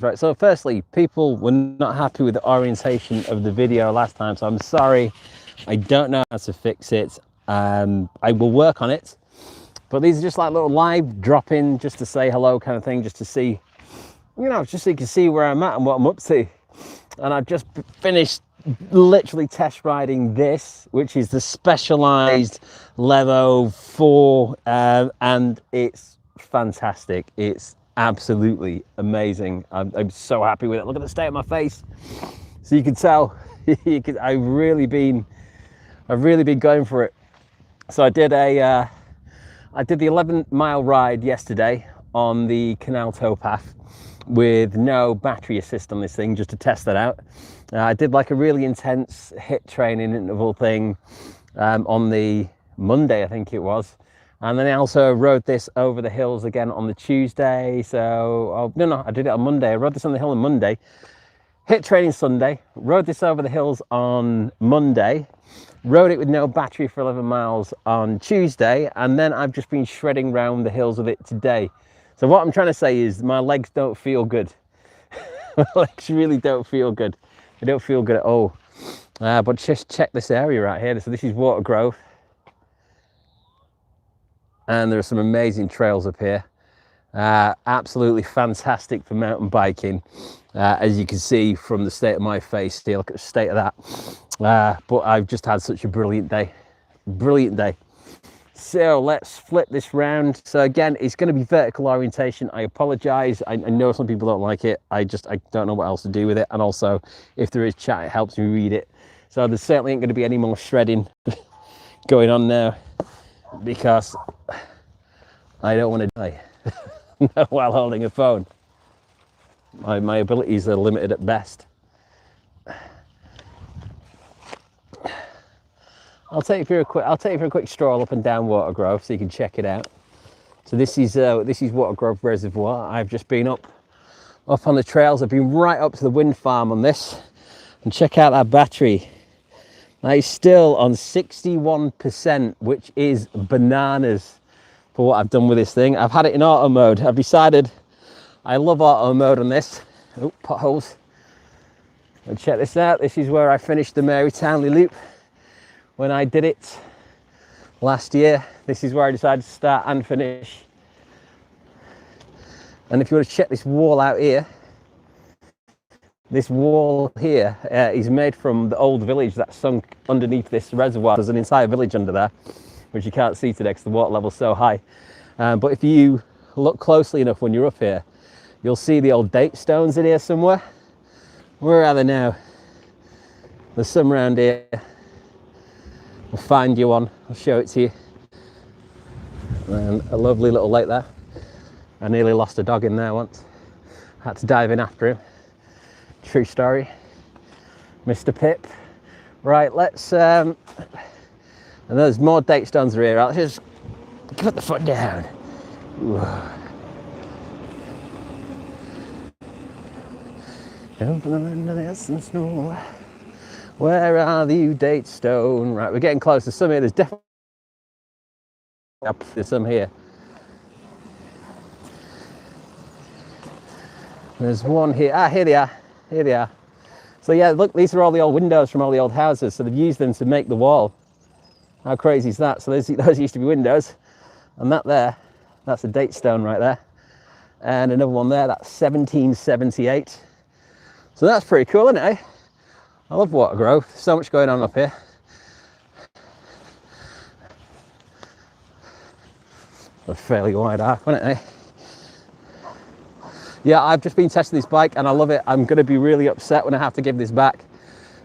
Right, so firstly, people were not happy with the orientation of the video last time, so I'm sorry. I don't know how to fix it. I will work on it, but these are just like little live drop-in, just to say hello kind of thing, just to see, you know, just so you can see where I'm at and what I'm up to. And I've just finished literally test riding this, which is the Specialized Levo 4, and it's fantastic. It's absolutely amazing. I'm so happy with it. Look at the state of my face. So you can tell, I've really been going for it. So I did the 11-mile ride yesterday on the canal towpath with no battery assist on this thing, just to test that out. I did like a really intense HIIT training interval thing on the Monday, I think it was. And then I also rode this over the hills again on the Tuesday. So, no, I did it on Monday. I rode this on the hill on Monday. HIIT training Sunday. Rode this over the hills on Monday. Rode it with no battery for 11 miles on Tuesday. And then I've just been shredding around the hills with it today. So what I'm trying to say is my legs don't feel good. My legs really don't feel good. They don't feel good at all. But just check this area right here. So this is Watergrove. And there are some amazing trails up here. Absolutely fantastic for mountain biking. As you can see from the state of my face here, look at the state of that. But I've just had such a brilliant day. Brilliant day. So let's flip this round. So again, it's going to be vertical orientation. I apologize. I know some people don't like it. I don't know what else to do with it. And also, if there is chat, it helps me read it. So there certainly ain't going to be any more shredding going on now, because I don't want to die while holding a phone. My abilities are limited at best. I'll take you for a quick stroll up and down Watergrove so you can check it out. So this is Watergrove Reservoir. I've just been up on the trails. I've been right up to the wind farm on this, and check out that battery. That is still on 61%, which is bananas for what I've done with this thing. I've had it in auto mode. I've decided I love auto mode on this. Oh, potholes. And check this out. This is where I finished the Mary Townley loop when I did it last year. This is where I decided to start and finish. And if you want to check this wall out here, this wall here is made from the old village that sunk underneath this reservoir. There's an entire village under there, which you can't see today because the water level's so high. But if you look closely enough when you're up here, you'll see the old date stones in here somewhere. Where are they now? There's some around here. I'll find you one, I'll show it to you. And a lovely little lake there. I nearly lost a dog in there once. Had to dive in after him. True story. Mr. Pip. Right, let's, and there's more date stones here. Let's just put the foot down. Jumping under the ice and snow. Where are the date stone? Right, we're getting close to some here. There's definitely there's some here. There's one here. Ah, here they are. Here they are. So yeah, look, these are all the old windows from all the old houses. So they've used them to make the wall. How crazy is that? So those used to be windows. And that there, that's a date stone right there. And another one there, that's 1778. So that's pretty cool, isn't it, eh? I love Watergrove. So much going on up here. A fairly wide arc, wasn't it, eh? Yeah, I've just been testing this bike and I love it. I'm going to be really upset when I have to give this back.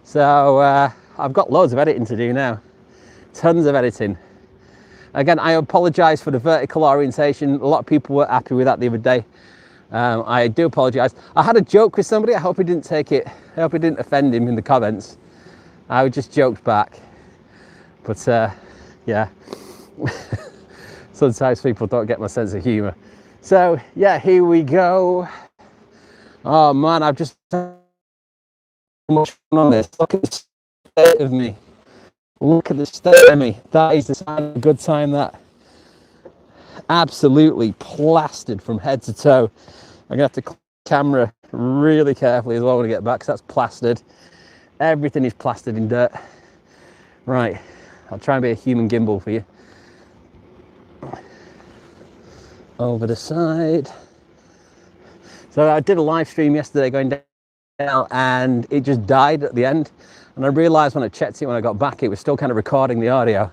So I've got loads of editing to do now. Tons of editing. Again, I apologise for the vertical orientation. A lot of people were happy with that the other day. I do apologise. I had a joke with somebody. I hope he didn't take it. I hope it didn't offend him in the comments. I just joked back. But yeah, sometimes people don't get my sense of humour. So yeah, here we go. Oh man, I've just so much fun on this. Look at the state of me. Look at the state of me. That is the sign of a good time, that. Absolutely plastered from head to toe. I'm gonna have to camera really carefully as well when I get back, because that's plastered. Everything is plastered in dirt. Right, I'll try and be a human gimbal for you. Over the side. So I did a live stream yesterday going down, and it just died at the end. And I realized when I checked it when I got back, it was still kind of recording the audio.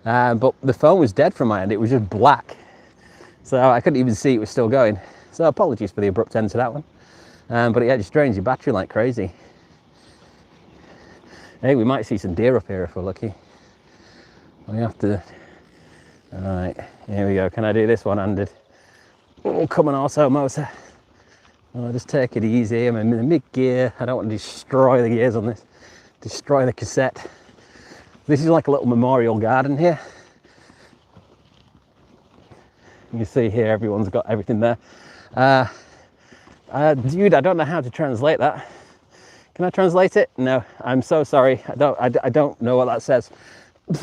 But the phone was dead from my end. It was just black. So I couldn't even see it was still going. So apologies for the abrupt end to that one. But yeah, it just drains your battery like crazy. Hey, we might see some deer up here if we're lucky. We have to. All right, here we go. Can I do this one-handed? Oh, come on, also motor. Oh, just take it easy. I'm in mid-gear. I don't want to destroy the gears on this. Destroy the cassette. This is like a little memorial garden here. You can see here, everyone's got everything there. Dude, I don't know how to translate that. Can I translate it? No, I'm so sorry. I don't know what that says.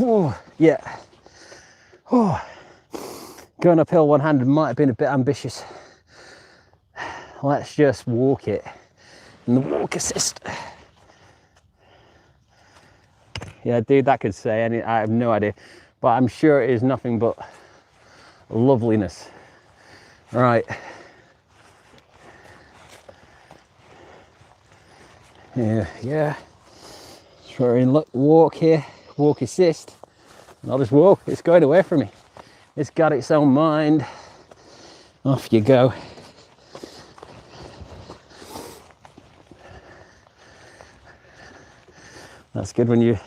Ooh, yeah. Oh, going uphill one-handed might have been a bit ambitious. Let's just walk it. And the walk assist. Yeah, dude, that could say any. I have no idea, but I'm sure it is nothing but loveliness. Right. Yeah. So we're in walk here, walk assist. And I'll just walk. It's going away from me. It's got its own mind. Off you go. That's good when you're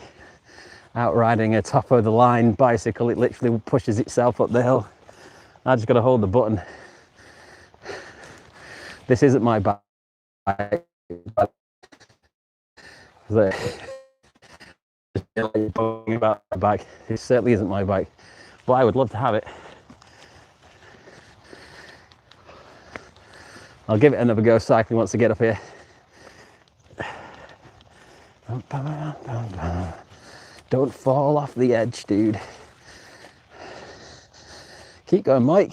out riding a top of the line bicycle. It literally pushes itself up the hill. I just got to hold the button. This isn't my bike. About my bike. It certainly isn't my bike, but I would love to have it. I'll give it another go cycling once I get up here. Don't fall off the edge, dude. Keep going, Mike.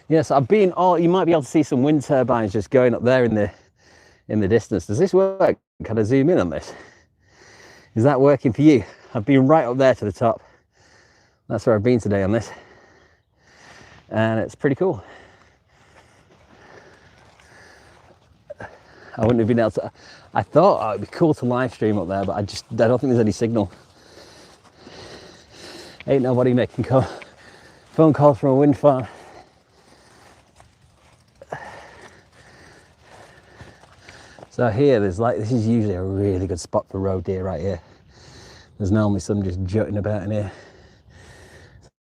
Yes, I've been all. You might be able to see some wind turbines just going up there in the distance. Does this work? Can I zoom in on this? Is that working for you? I've been right up there to the top. That's where I've been today on this, and it's pretty cool. I wouldn't have been able to. I thought it'd be cool to live stream up there, but I don't think there's any signal. Ain't nobody making phone calls from a wind farm. So here, this is usually a really good spot for roe deer right here. There's normally some just jutting about in here.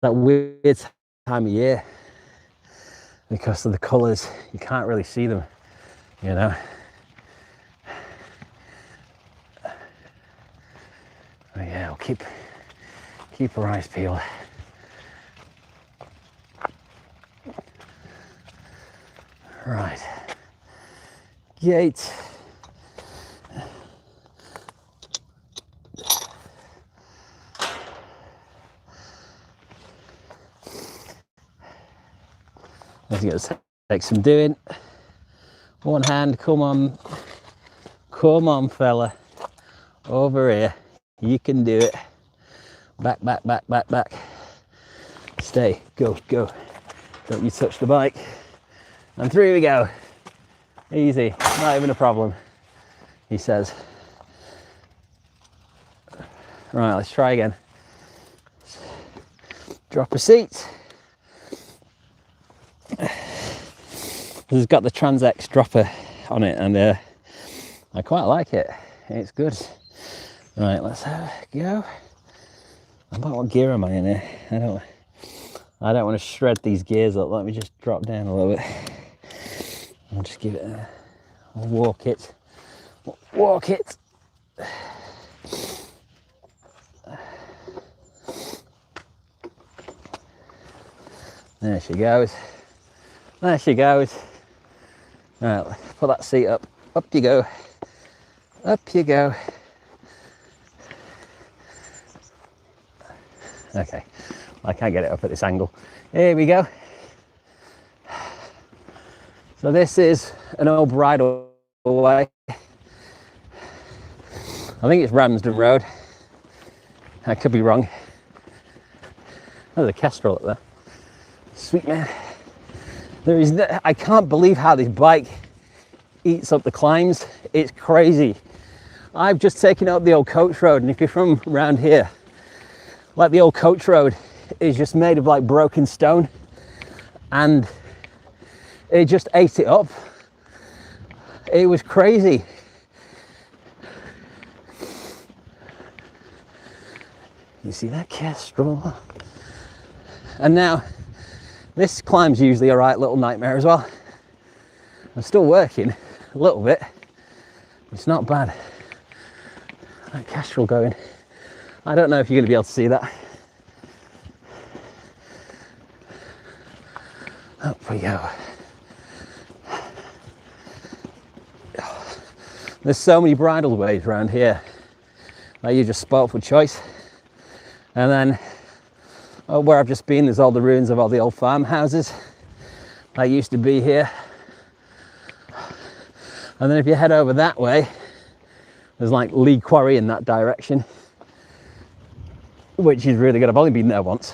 That weird time of year, because of the colours, you can't really see them, you know. But yeah, we'll keep our eyes peeled. Right, gate. It's going to take some doing. One hand, come on fella, over here, you can do it. Back, stay, go, don't you touch the bike, and through we go. Easy, not even a problem, he says. Right, let's try again. Drop a seat. It's got the Trans-X dropper on it, and I quite like it. It's good. Right, let's have a go. About what gear am I in here? I don't want to shred these gears up. Let me just drop down a little bit. I'll just give it I'll walk it. There she goes. Right, put that seat up. Up you go. Okay, I can't get it up at this angle. Here we go. So this is an old bridle way. I think it's Ramsden Road. I could be wrong. There's a Kestrel up there. Sweet man. There is I can't believe how this bike eats up the climbs. It's crazy. I've just taken out the old coach road, and if you're from around here, like the old coach road is just made of like broken stone, and it just ate it up. It was crazy. You see that Kestrel? And now this climb's usually a right little nightmare as well. I'm still working a little bit. It's not bad. That Kestrel going. I don't know if you're going to be able to see that. Up we go. There's so many bridle ways around here that you just spot for choice. And then where I've just been, there's all the ruins of all the old farmhouses that used to be here. And then if you head over that way, there's like Lee Quarry in that direction, which is really good. I've only been there once,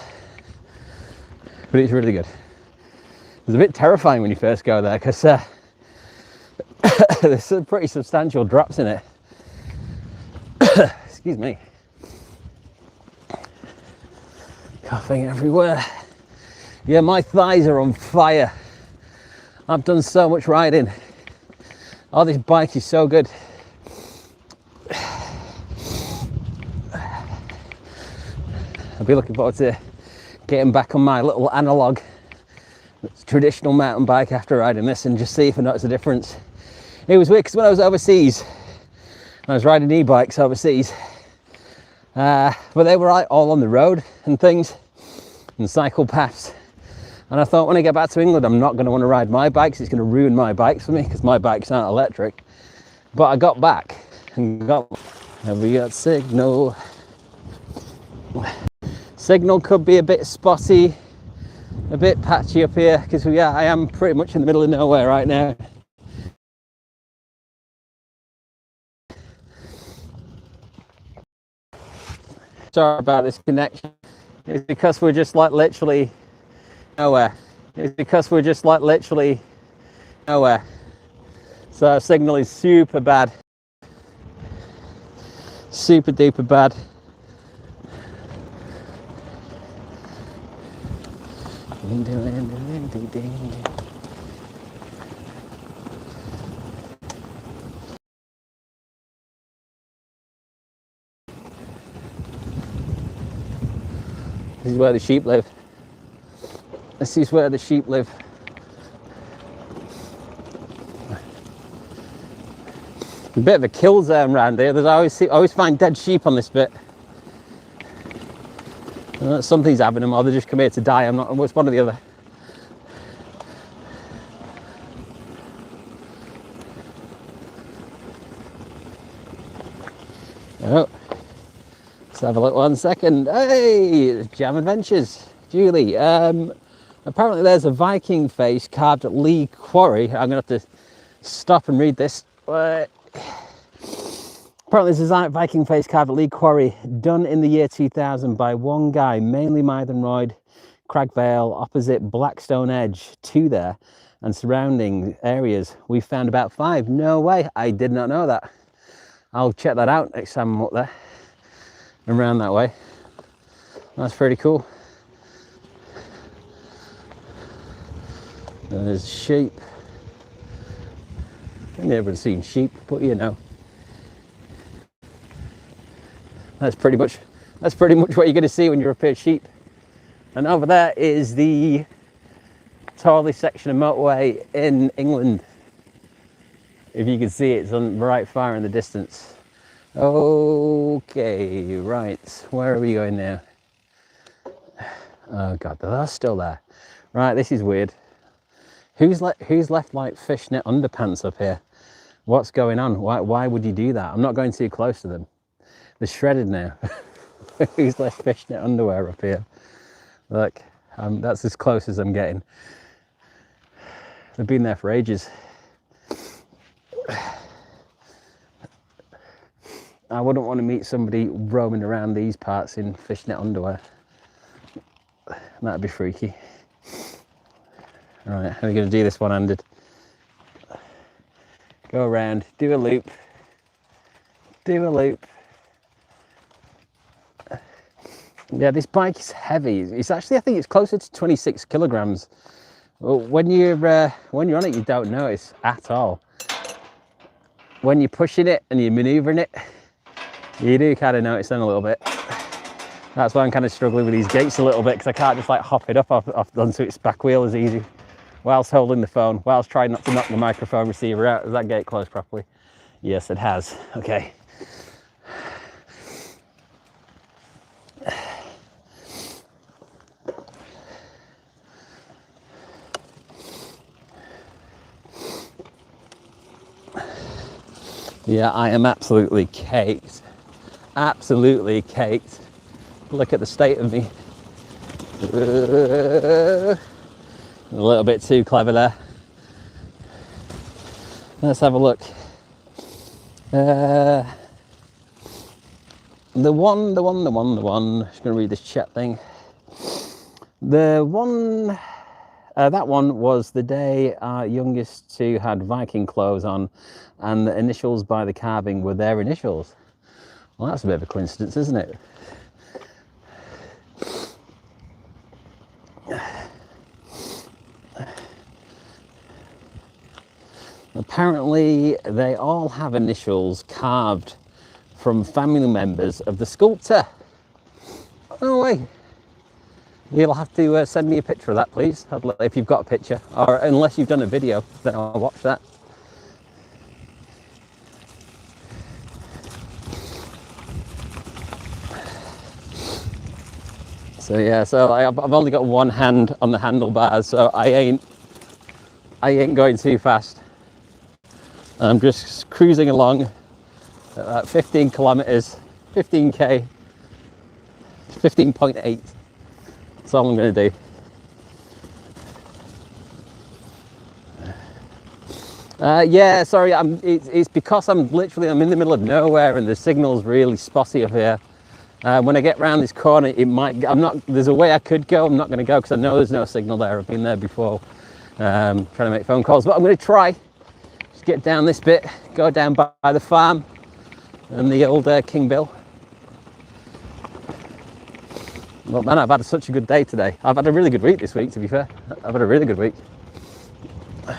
but it's really good. It's a bit terrifying when you first go there because there's some pretty substantial drops in it. Excuse me. Coughing everywhere. Yeah, my thighs are on fire. I've done so much riding. Oh, this bike is so good. I'll be looking forward to getting back on my little analog traditional mountain bike after riding this and just see if I notice a difference. It was weird because when I was overseas, I was riding e-bikes overseas, but they were all on the road and things and cycle paths. And I thought when I get back to England, I'm not going to want to ride my bikes. It's going to ruin my bikes for me because my bikes aren't electric. But I got back and we got signal. Signal could be a bit spotty, a bit patchy up here because I am pretty much in the middle of nowhere right now. Sorry about this connection. It's because we're just like literally nowhere. It's because we're just like literally nowhere. So our signal is super bad. Super duper bad. This is where the sheep live. This is where the sheep live. A bit of a kill zone around here. I always find dead sheep on this bit. Something's having them, or they just come here to die. It's one or the other. Oh, let's have a look 1 second. Hey, Jam Adventures, Julie. Apparently there's a Viking face carved at Lee Quarry. I'm gonna have to stop and read this. Apparently there's a Viking face carved at Lee Quarry, done in the year 2000 by one guy, mainly Mythenroyd, Cragvale, opposite Blackstone Edge to there, and surrounding areas. We found about 5. No way, I did not know that. I'll check that out next time I'm up there and around that way. That's pretty cool. There's sheep. I've never seen sheep, but you know. That's pretty much what you're going to see when you repair sheep. And over there is the tallest section of motorway in England. If you can see it, it's on right far in the distance. Okay, right, where are we going now? Oh god, they're still there. Right, this is weird. Who's left like fishnet underpants up here? What's going on? Why would you do that? I'm not going too close to them. They're shredded now. Who's left fishnet underwear up here? Look, That's as close as I'm getting. They've been there for ages. I wouldn't want to meet somebody roaming around these parts in fishnet underwear. That'd be freaky. All right, how are we going to do this one-handed? Go around, do a loop, do a loop. Yeah, this bike is heavy. It's actually, I think it's closer to 26 kilograms. Well, when you're on it, you don't notice at all. When you're pushing it and you're maneuvering it, you do kind of notice then a little bit. That's why I'm kind of struggling with these gates a little bit, because I can't just like hop it up off onto its back wheel as easy, whilst holding the phone, whilst trying not to knock the microphone receiver out. Has that gate closed properly? Yes, it has. Okay. Yeah, I am absolutely caked. Absolutely caked. Look at the state of me. A little bit too clever there. Let's have a look. The one. Just gonna read this chat thing. The one, that one was the day our youngest two had Viking clothes on, and the initials by the carving were their initials. Well, that's a bit of a coincidence, isn't it? Apparently, they all have initials carved from family members of the sculptor. No way. You'll have to send me a picture of that, please, if you've got a picture, or unless you've done a video, then I'll watch that. So yeah, so I've only got one hand on the handlebars, so I ain't going too fast. I'm just cruising along at 15 kilometers, 15k, 15.8. That's all I'm going to do. Yeah, sorry, it's because I'm in the middle of nowhere and the signal's really spotty up here. When I get round this corner, there's a way I could go. I'm not going to go because I know there's no signal there. I've been there before, trying to make phone calls, but I'm going to try. Just get down this bit, go down by the farm and the old King Bill. Well, man, I've had such a good day today. I've had a really good week this week, to be fair. I've had a really good week. I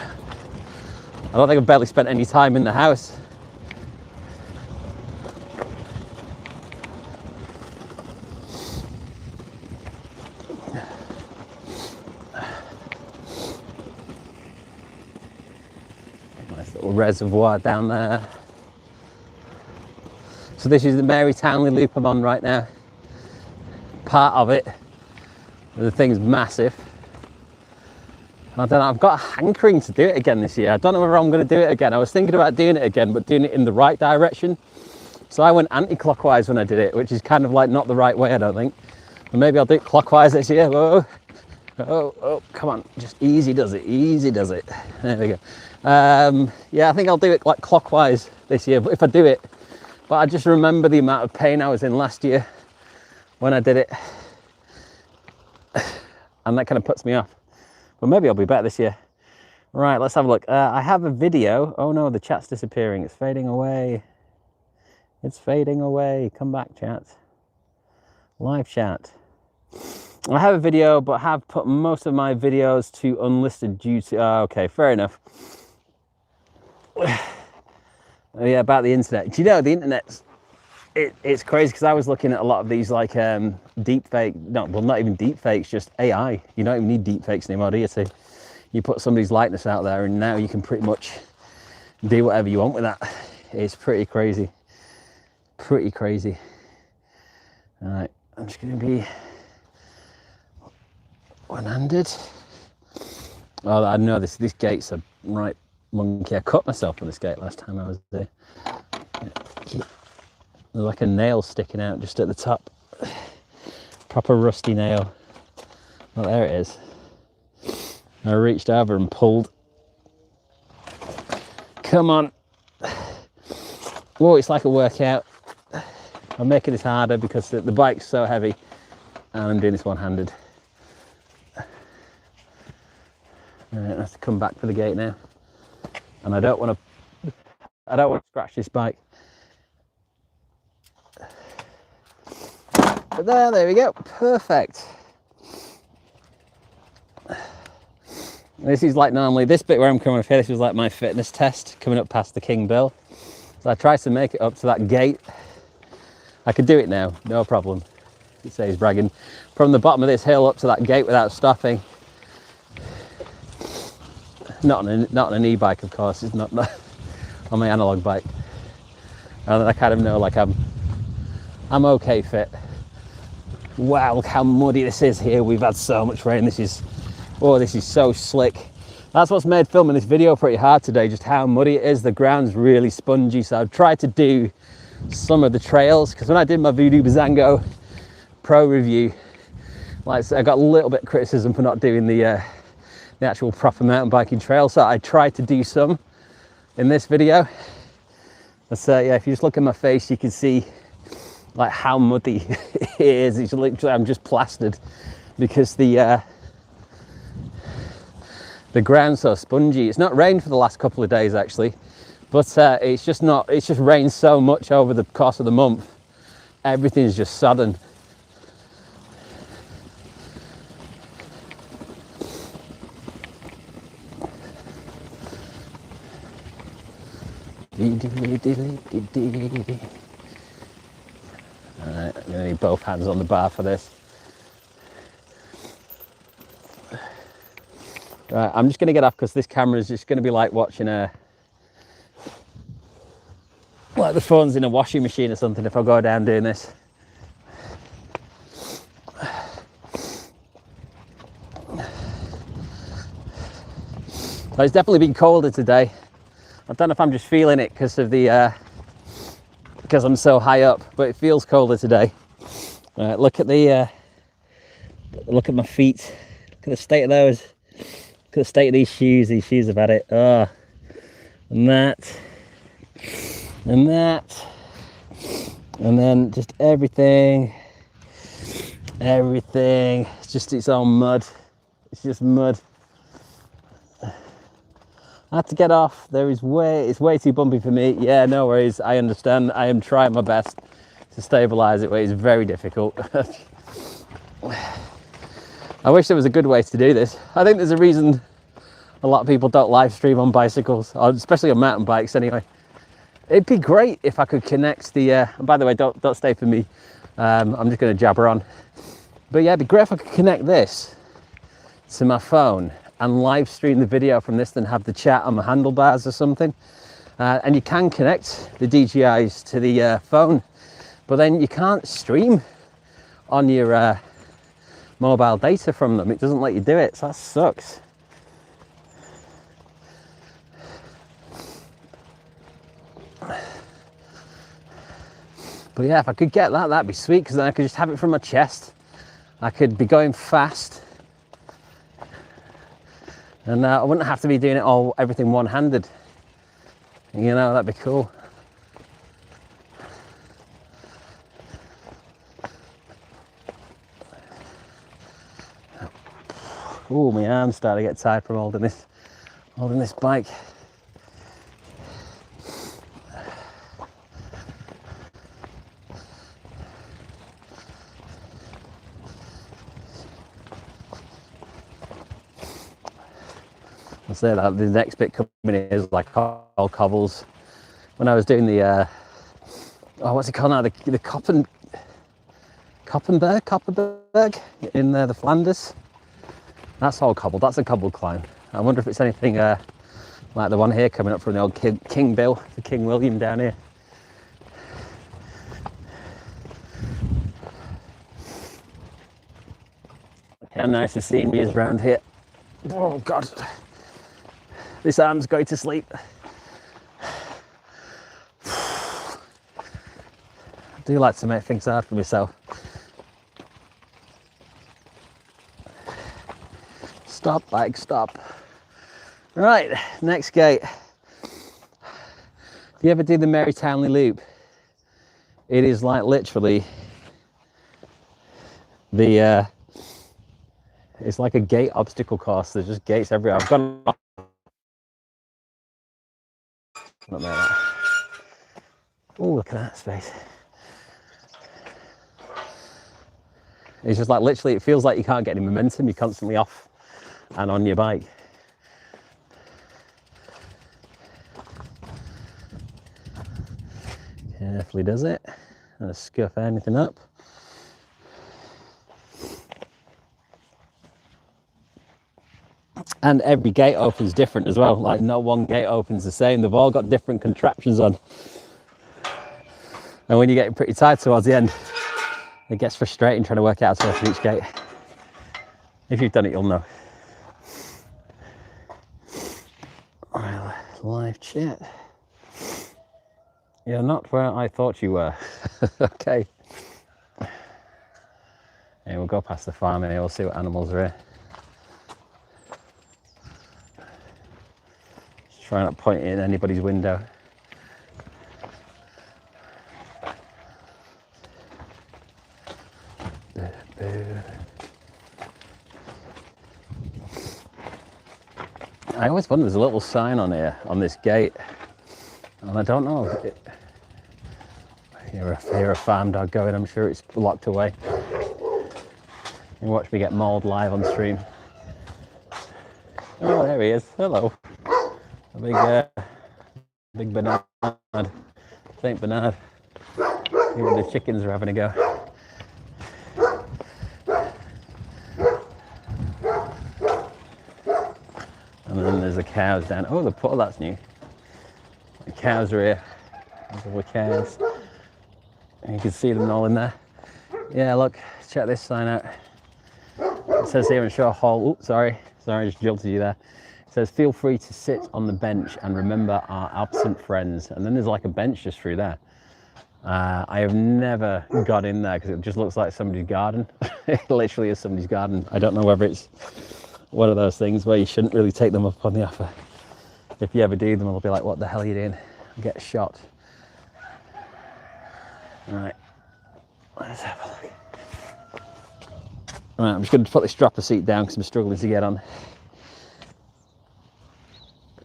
don't think I've barely spent any time in the house. Nice little reservoir down there. So this is the Mary Townley loop I'm on right now. Part of it. The thing's massive. I don't know, I've got a hankering to do it again this year. I don't know whether I'm going to do it again. I was thinking about doing it again, but doing it in the right direction. So I went anti-clockwise when I did it, which is kind of like not the right way, I don't think. But maybe I'll do it clockwise this year. Whoa. Oh, come on. Just easy does it. Easy does it. There we go. Yeah, I think I'll do it like clockwise this year, but if I do it. But I just remember the amount of pain I was in last year when I did it. And that kind of puts me off. But maybe I'll be better this year. Right, let's have a look. I have a video. Oh no, the chat's disappearing. It's fading away. It's fading away. Come back, chat. Live chat. I have a video, but have put most of my videos to unlisted due to... okay, fair enough. Yeah, about the internet. Do you know, the internet's... It's crazy, because I was looking at a lot of these like deep fake, no, well, not even deep fakes, just AI. You don't even need deep fakes anymore, do you? So you put somebody's likeness out there and now you can pretty much do whatever you want with that. It's pretty crazy. Pretty crazy. All right, I'm just going to be one-handed. Oh, I know this gate's a right monkey. I cut myself on this gate last time I was there. There's like a nail sticking out just at the top. Proper rusty nail. Oh, there it is. I reached over and pulled. Come on. Whoa, it's like a workout. I'm making this harder because the bike's so heavy and I'm doing this one-handed. Right, I have to come back for the gate now. And I don't want to scratch this bike. But there we go, perfect. This is like normally, this bit where I'm coming off here, this was like my fitness test coming up past the King Bill. So I tried to make it up to that gate. I could do it now, no problem. It says bragging. From the bottom of this hill up to that gate without stopping. Not on an e-bike, of course, it's not on my analog bike. And I kind of know like I'm okay fit. Wow, look how muddy this is here. We've had so much rain. This is so slick. That's what's made filming this video pretty hard today, just how muddy it is. The ground's really spongy, so I've tried to do some of the trails, because when I did my Voodoo Bazango Pro review, like I said, I got a little bit of criticism for not doing the actual proper mountain biking trail, so I tried to do some in this video. So yeah, if you just look at my face, you can see like how muddy it is. It's literally, I'm just plastered because the ground's so spongy. It's not rained for the last couple of days actually, but it's just rained so much over the course of the month. Everything's just sodden. Alright, I'm gonna need both hands on the bar for this. Right, I'm just gonna get off because this camera is just gonna be like watching like the phone's in a washing machine or something if I go down doing this. So it's definitely been colder today. I don't know if I'm just feeling it because of the because I'm so high up, but it feels colder today. Right, look at the look at my feet. Look at the state of those. Look at the state of these shoes. These shoes have had it. Oh, and that, and that, and then just everything. It's just its own mud. It's just mud. I had to get off. It's way too bumpy for me. Yeah, no worries. I understand. I am trying my best to stabilize it, but it's very difficult. I wish there was a good way to do this. I think there's a reason a lot of people don't live stream on bicycles, or especially on mountain bikes anyway. It'd be great if I could connect the, and by the way, don't stay for me. I'm just gonna jabber on. But yeah, it'd be great if I could connect this to my phone and live stream the video from this, then have the chat on my handlebars or something. And you can connect the DJIs to the phone, but then you can't stream on your mobile data from them. It doesn't let you do it, so that sucks. But yeah, if I could get that, that'd be sweet, because then I could just have it from my chest. I could be going fast. And I wouldn't have to be doing everything one-handed. You know, that'd be cool. Oh, my arms starting to get tired from holding this bike. I'll say that the next bit coming in is like all cobbles. When I was doing the what's it called now? The Koppenberg in the Flanders. That's all cobbled. That's a cobbled climb. I wonder if it's anything like the one here coming up from the old King Bill, the King William down here. How nice the scenery is around here. Oh God. This arm's going to sleep. I do like to make things hard for myself. Stop, bike, stop. Right, next gate. If you ever do the Mary Townley Loop, it is like literally the it's like a gate obstacle course. There's just gates everywhere. I've gone not there. Oh, look at that space. It's just like literally, it feels like you can't get any momentum. You're constantly off and on your bike. Carefully does it. Don't scuff anything up. And every gate opens different as well. Like no one gate opens the same. They've all got different contraptions on. And when you're getting pretty tired towards the end, it gets frustrating trying to work out how to open each gate. If you've done it, you'll know. Right, live chat. You're not where I thought you were. Okay. Yeah, we'll go past the farm and we'll see what animals are here. Just try not to point it in anybody's window. I always wonder, there's a little sign on here, on this gate, and I don't know if it, hear a farm dog going, I'm sure it's locked away. You watch me get mauled live on stream. Oh, there he is, hello. A big Bernard, Saint Bernard. Even the chickens are having a go. And then there's the cows down. Oh, the put that's new. The cows are here. There's all the cows. And you can see them all in there. Yeah, look, check this sign out. It says here in Shore Hall. Oops, sorry, I just jolted you there. It says, feel free to sit on the bench and remember our absent friends. And then there's like a bench just through there. I have never got in there because it just looks like somebody's garden. It literally is somebody's garden. I don't know whether it's one of those things where you shouldn't really take them up on the offer. If you ever do them, they'll be like, what the hell are you doing? Get shot. Right, let's have a look. Right, I'm just going to put this dropper seat down because I'm struggling to get on.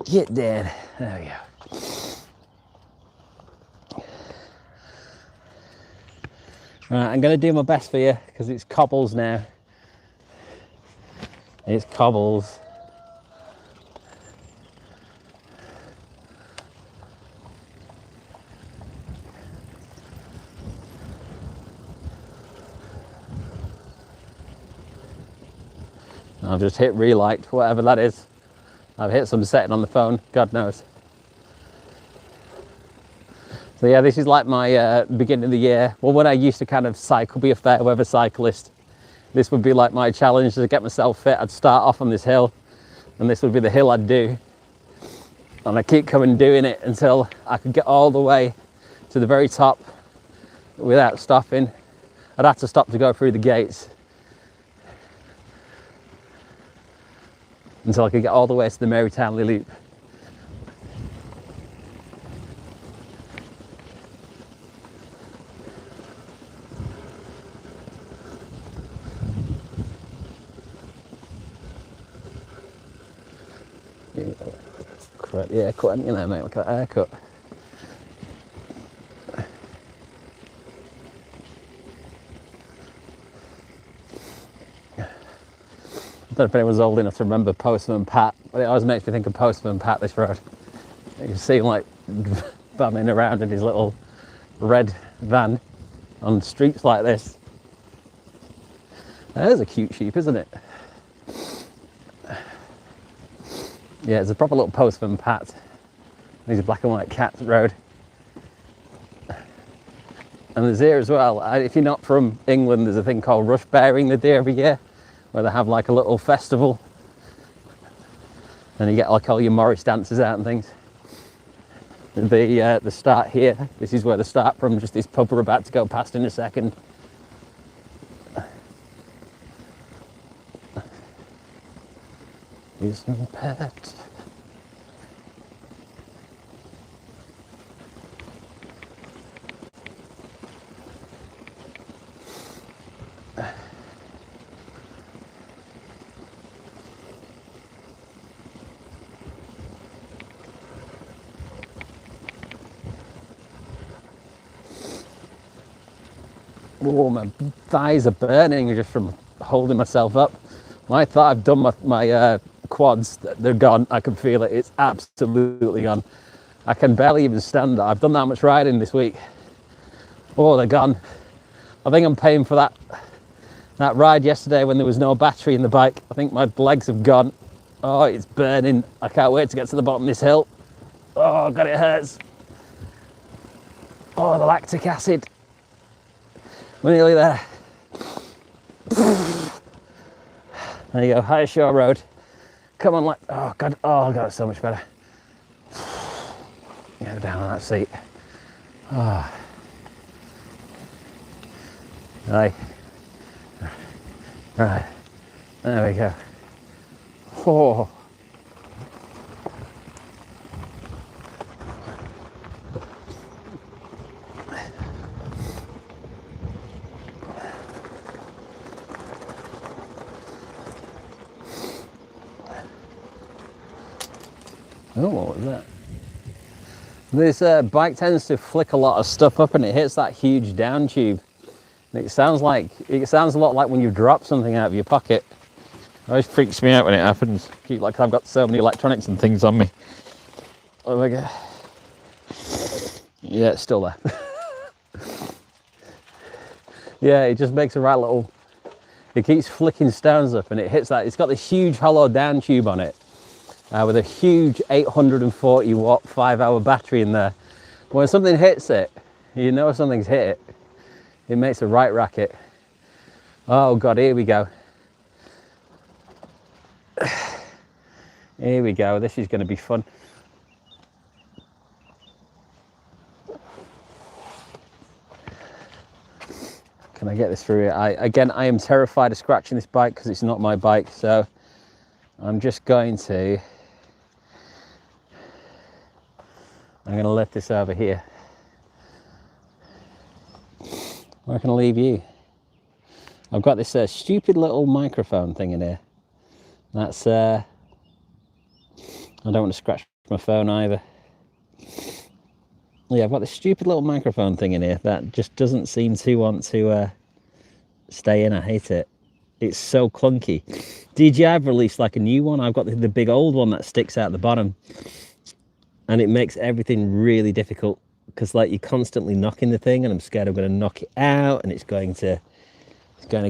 Get down. There we go. Right, I'm going to do my best for you because it's cobbles now. It's cobbles. I've just hit relight, whatever that is. I've hit some setting on the phone, God knows. So yeah, this is like my beginning of the year. Well, when I used to kind of cycle, be a fair weather cyclist, this would be like my challenge to get myself fit. I'd start off on this hill, and this would be the hill I'd do. And I keep coming doing it until I could get all the way to the very top without stopping. I'd have to stop to go through the gates until I could get all the way to the Mary Townley Loop. Yeah, cut, you know, mate, look at that haircut. I don't know if anyone's old enough to remember Postman Pat, but it always makes me think of Postman Pat, this road. You can see him like bumming around in his little red van on streets like this. There's a cute sheep, isn't it? Yeah, it's a proper little Postman Pat. These are black and white cat road. And there's here as well, if you're not from England, there's a thing called Rush Bearing they do every year, where they have like a little festival. And you get like all your Morris dancers out and things. The start here, this is where they start from, just this pub we're about to go past in a second. Poison pet. Oh, my thighs are burning just from holding myself up. I thought I've done my quads, they're gone. I can feel it, it's absolutely gone. I can barely even stand. I've done that much riding this week. Oh, they're gone. I think I'm paying for that ride yesterday when there was no battery in the bike. I think my legs have gone. Oh, it's burning. I can't wait to get to the bottom of this hill. Oh God, it hurts. Oh, the lactic acid. We're nearly there. There you go, High Shore Road. Come on, oh God, it's so much better. Go down on that seat. Oh. Right. Right. There we go. Oh. Oh, what was that? This bike tends to flick a lot of stuff up and it hits that huge down tube. And it sounds a lot like when you drop something out of your pocket. It always freaks me out when it happens. Like I've got so many electronics and things on me. Oh my God. Yeah, it's still there. Yeah, it just makes a right little, it keeps flicking stones up and it hits that. It's got this huge hollow down tube on it. With a huge 840 watt 5-hour battery in there. When something hits it, you know something's hit it. It makes a right racket. Oh God, here we go. Here we go, this is going to be fun. Can I get this through here? Again, I am terrified of scratching this bike because it's not my bike, so I'm just going to, I'm going to lift this over here. Where can I leave you? I've got this stupid little microphone thing in here. That's, I don't want to scratch my phone either. Yeah, I've got this stupid little microphone thing in here that just doesn't seem to want to stay in. I hate it. It's so clunky. DJI have released like a new one. I've got the big old one that sticks out the bottom. And it makes everything really difficult because like you're constantly knocking the thing and I'm scared I'm going to knock it out and it's going to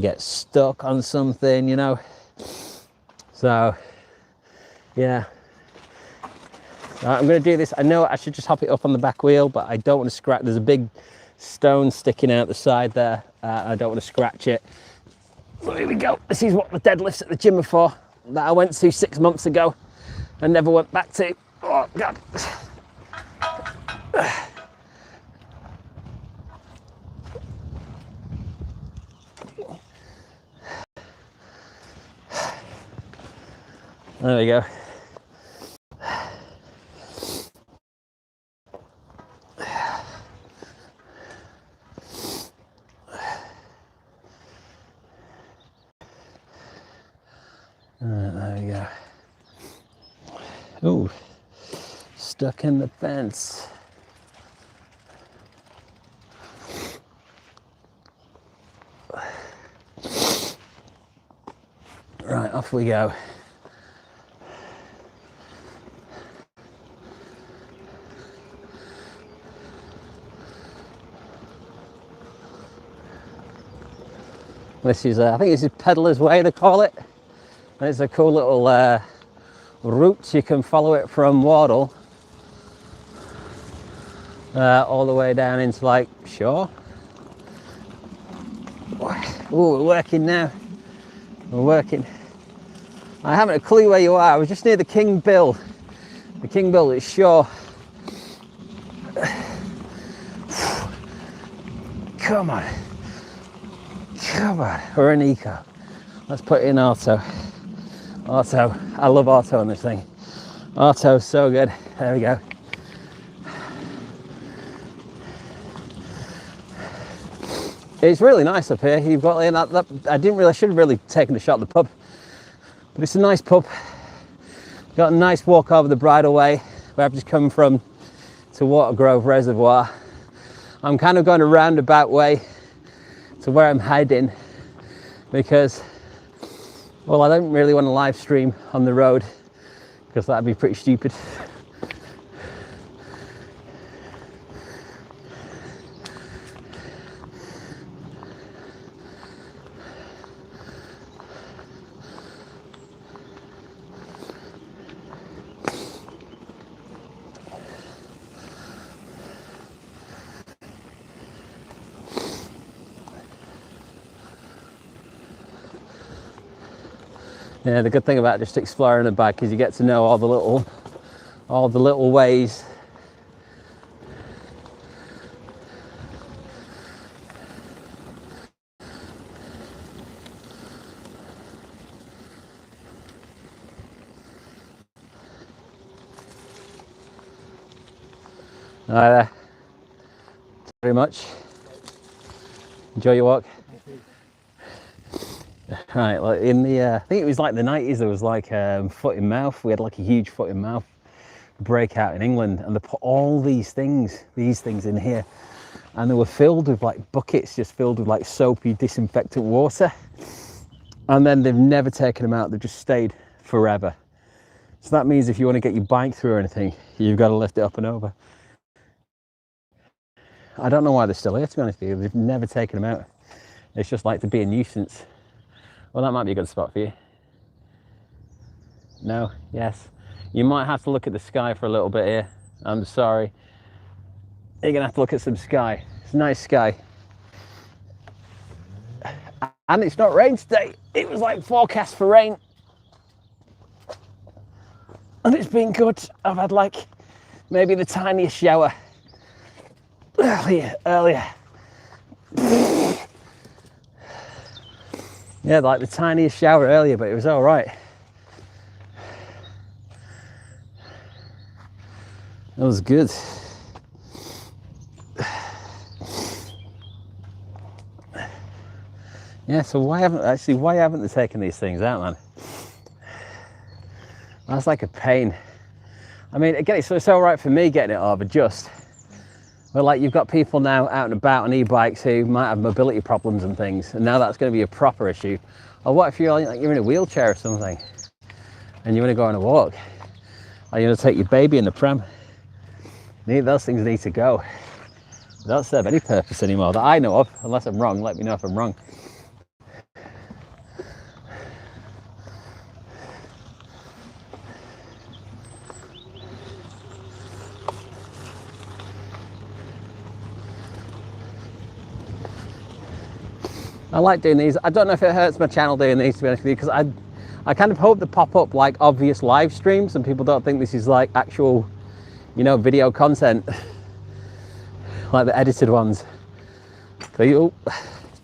get stuck on something, you know. So yeah, I'm going to do this. I know I should just hop it up on the back wheel, but I don't want to scratch. There's a big stone sticking out the side there. I don't want to scratch it. So here we go. This is what the deadlifts at the gym are for, that I went to 6 months ago and never went back to. Oh God. There we go. There we go. Oh, stuck in the fence. Right, off we go. This is, I think this is Pedaller's Way, they call it. And it's a cool little route. You can follow it from Wardle all the way down into like Shore. Oh, we're working now. We're working. I haven't a clue where you are. I was just near the King Bill. The King Bill at Shore. Come on. Come on. We're in eco. Let's put it in auto. Auto. I love auto on this thing. Auto, so good. There we go. It's really nice up here. You've got I should have really taken a shot at the pub, but it's a nice pub. Got a nice walk over the bridleway where I've just come from to Watergrove Reservoir. I'm kind of going a roundabout way to where I'm heading because, well, I don't really want to live stream on the road because that'd be pretty stupid. Yeah, the good thing about just exploring a bike is you get to know all the little ways. All right there. Thank you very much. Enjoy your walk. Right, like in the, I think it was like the 90s, there was like foot in mouth. We had like a huge foot in mouth breakout in England, and they put all these things in here, and they were filled with like buckets just filled with like soapy disinfectant water, and then they've never taken them out. They've just stayed forever. So that means if you want to get your bike through or anything, you've got to lift it up and over. I don't know why they're still here, to be honest with you. They've never taken them out. It's just like to be a nuisance. Well, that might be a good spot for you. No? Yes? You might have to look at the sky for a little bit here. I'm sorry. You're gonna have to look at some sky. It's a nice sky. And it's not rain today. It was like forecast for rain. And it's been good. I've had like maybe the tiniest shower earlier. Yeah, like the tiniest shower earlier, but it was all right. That was good. Yeah, so why haven't they taken these things out, man? That's like a pain. I mean, again, it's all right for me getting it over just, but like you've got people now out and about on e-bikes who might have mobility problems and things, and now that's going to be a proper issue. Or what if you're in a wheelchair or something, and you want to go on a walk, or you want to take your baby in the pram? Those things need to go. They don't serve any purpose anymore that I know of, unless I'm wrong. Let me know if I'm wrong. I like doing these. I don't know if it hurts my channel doing these, to be honest with you, because I kind of hope they pop up like obvious live streams and people don't think this is like actual, video content, like the edited ones. So,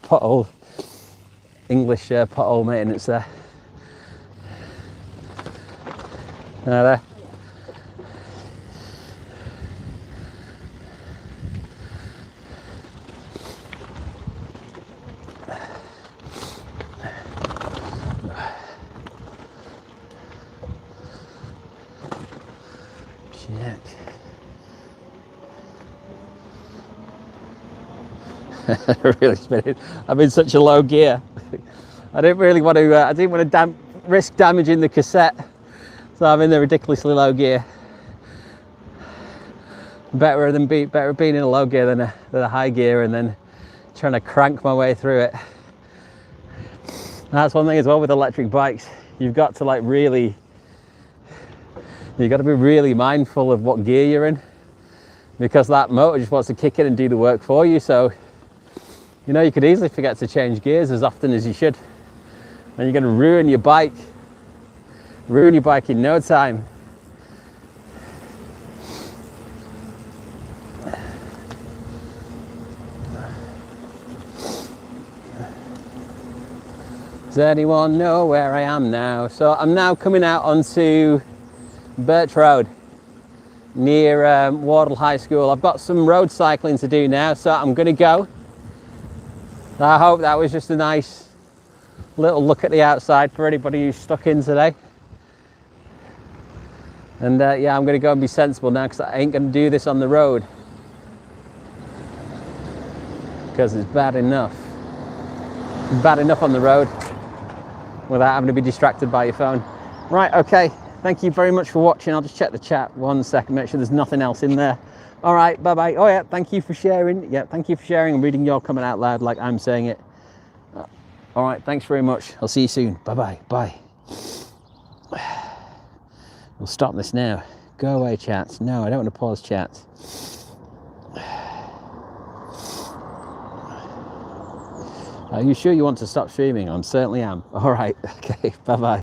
pothole, English pothole maintenance there. There. Really spinning. I'm in such a low gear. I didn't really want to. I didn't want to risk damaging the cassette, so I'm in the ridiculously low gear. Better being in a low gear than a high gear, and then trying to crank my way through it. That's one thing as well with electric bikes. You've got to be really mindful of what gear you're in, because that motor just wants to kick in and do the work for you. So, you could easily forget to change gears as often as you should, and you're going to ruin your bike in no time. anyone know where I am now? So I'm now coming out onto Birch Road near Wardle High School. I've got some road cycling to do now, so I'm going to go. I hope that was just a nice little look at the outside for anybody who's stuck in today. And yeah, I'm going to go and be sensible now, because I ain't going to do this on the road, because it's bad enough. Bad enough on the road without having to be distracted by your phone. Right, okay. Thank you very much for watching. I'll just check the chat 1 second, make sure there's nothing else in there. All right, bye-bye. Oh yeah, thank you for sharing. Yeah, thank you for sharing and reading your comment out loud like I'm saying it. All right, thanks very much. I'll see you soon. Bye-bye, bye. We'll stop this now. Go away, chats. No, I don't want to pause chats. Are you sure you want to stop streaming? I certainly am. All right, okay, bye-bye.